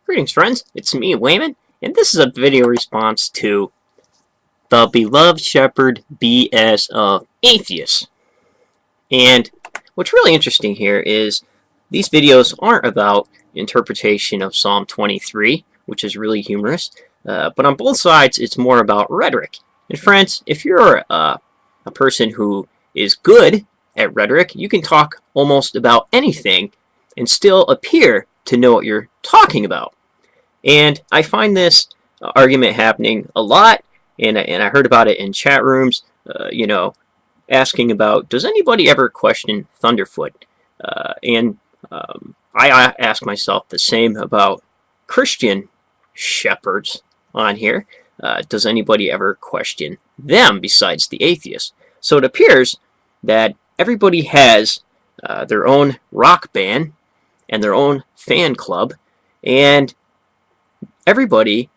Greetings, friends. It's me, Wayman, and this is a video response to the beloved shepherd BS of atheists. And what's really interesting here is these videos aren't about interpretation of Psalm 23, which is really humorous, but on both sides, it's more about rhetoric. And friends, if you're a person who is good at rhetoric, you can talk almost about anything and still appear to know what you're talking about. And I find this argument happening a lot, and I heard about it in chat rooms, asking about, does anybody ever question Thunderfoot? I ask myself the same about Christian shepherds on here. Does anybody ever question them besides the atheists? So it appears that everybody has their own rock band and their own fan club, and everybody,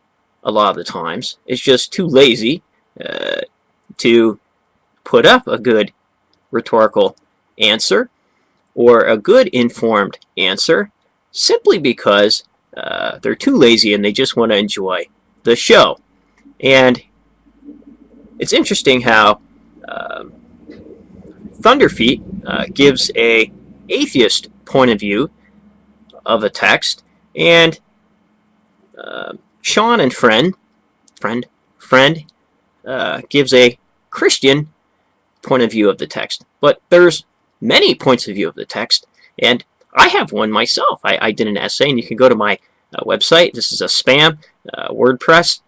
a lot of the times, is just too lazy to put up a good rhetorical answer or a good informed answer simply because they're too lazy and they just want to enjoy the show. And it's interesting how Thunderfeet gives a atheist point of view of a text, and Sean and Friend gives a Christian point of view of the text. But there's many points of view of the text, and I have one myself. I did an essay, and you can go to my website. This is a spam WordPress.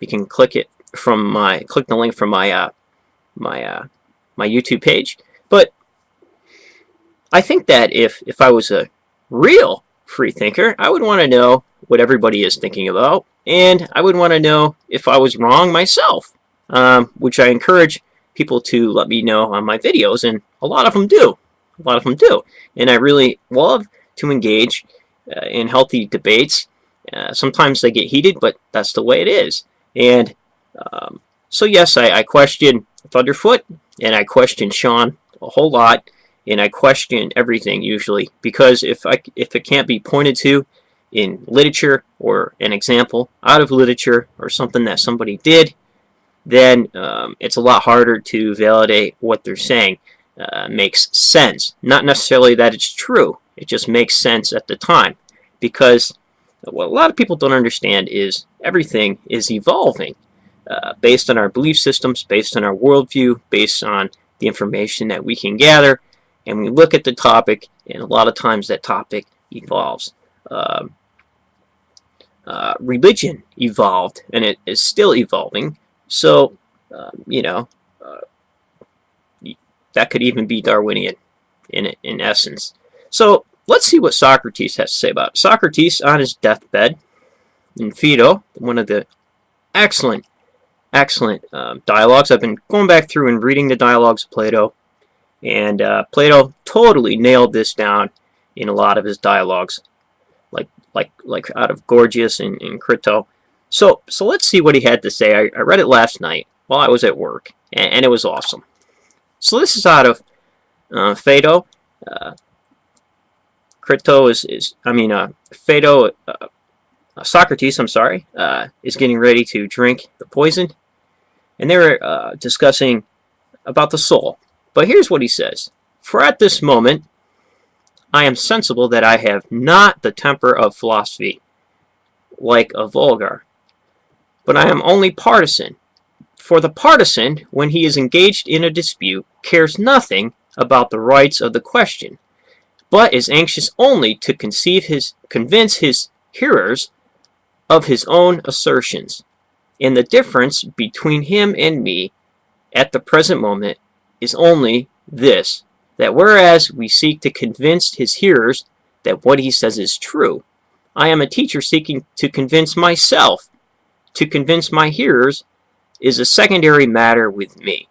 You can click the link from my YouTube page. But I think that if I was a real free thinker, I would want to know what everybody is thinking about, and I would want to know if I was wrong myself, which I encourage people to let me know on my videos, and a lot of them do. And I really love to engage in healthy debates. Sometimes they get heated, but that's the way it is. And so yes, I question Thunderfoot, and I question Sean a whole lot, and I question everything usually, because if it can't be pointed to in literature or an example out of literature or something that somebody did, then it's a lot harder to validate what they're saying makes sense. Not necessarily that it's true, it just makes sense at the time, because what a lot of people don't understand is everything is evolving based on our belief systems, based on our worldview, based on the information that we can gather, and we look at the topic, and a lot of times that topic evolves. Religion evolved, and it is still evolving. So, that could even be Darwinian in essence. So let's see what Socrates has to say about it. Socrates, on his deathbed in Phaedo, one of the excellent dialogues. I've been going back through and reading the dialogues of Plato, and Plato totally nailed this down in a lot of his dialogues, like out of Gorgias and Crito. So let's see what he had to say. I read it last night while I was at work, and it was awesome. So this is out of Phaedo. Socrates, is getting ready to drink the poison, and they were discussing about the soul. But here's what he says: "For at this moment I am sensible that I have not the temper of philosophy, like a vulgar, but I am only partisan. For the partisan, when he is engaged in a dispute, cares nothing about the rights of the question, but is anxious only to convince his hearers of his own assertions. And the difference between him and me at the present moment is only this, that whereas we seek to convince his hearers that what he says is true, I am a teacher seeking to convince myself. To convince my hearers is a secondary matter with me,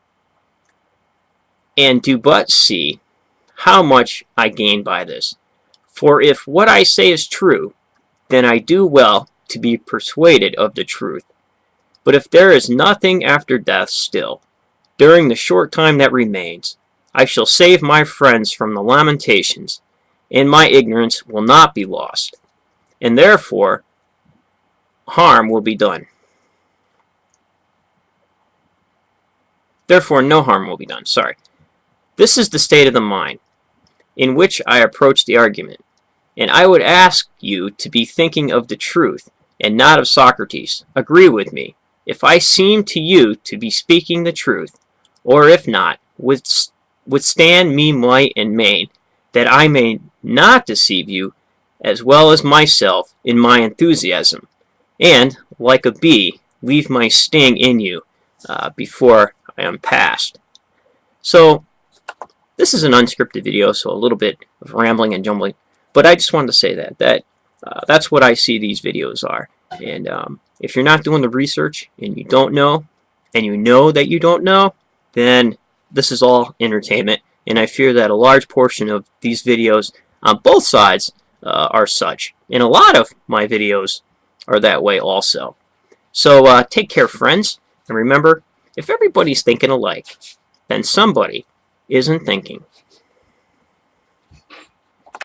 and do but see how much I gain by this. For if what I say is true, then I do well to be persuaded of the truth. But if there is nothing after death still, during the short time that remains, I shall save my friends from the lamentations, and my ignorance will not be lost. and therefore harm will be done. Therefore, no harm will be done. Sorry. This is the state of the mind in which I approach the argument, and I would ask you to be thinking of the truth and not of Socrates. Agree with me if I seem to you to be speaking the truth, or if not, withstand me might and main, that I may not deceive you as well as myself in my enthusiasm, and, like a bee, leave my sting in you before I am past. So, this is an unscripted video, so a little bit of rambling and jumbling, but I just wanted to say that's what I see these videos are. And if you're not doing the research and you don't know, and you know that you don't know, then this is all entertainment, and I fear that a large portion of these videos on both sides are such, and a lot of my videos are that way also. So take care, friends, and remember, if everybody's thinking alike, then somebody isn't thinking.